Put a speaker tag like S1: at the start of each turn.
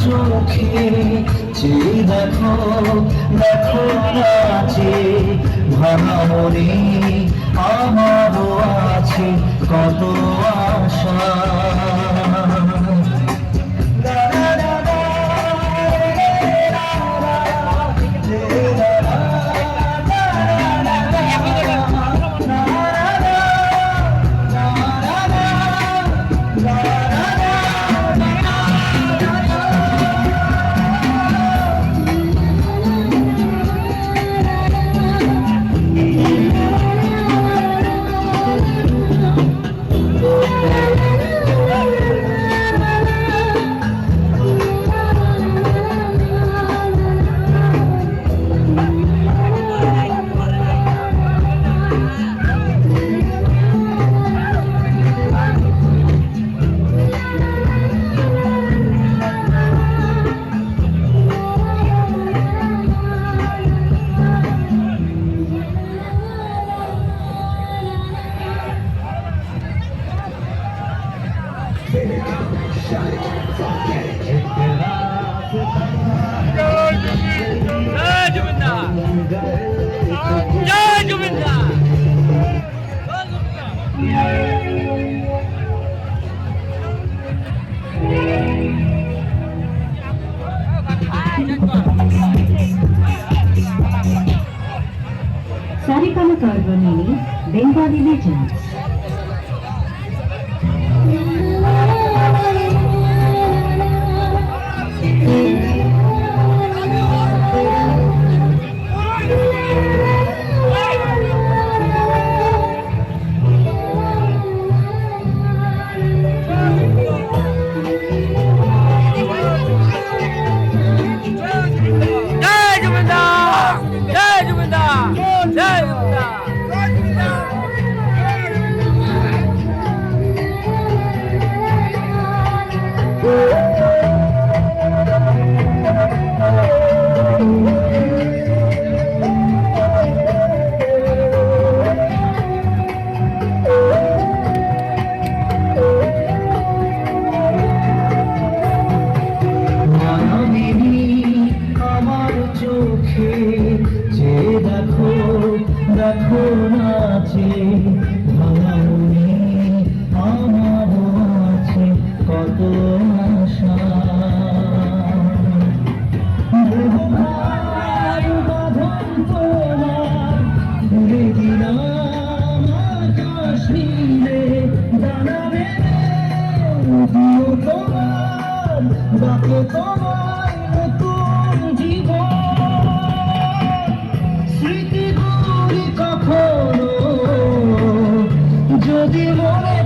S1: চোখে যে দেখো দেখো আছে ভাঙামরি আমারও আছে কত আশা।
S2: Sarikama Karvanini, Bengali Legends.
S1: যে দেখো দেখো নাচে ভাঙামরি আমারও আছে কত আশা। ভুলে দিলাম আকাশ নীলে ডানা মেলে দিও তোমার ডাকে তোমার নতুন জীবন। স্মৃতিগুলি কখনো যদি মনে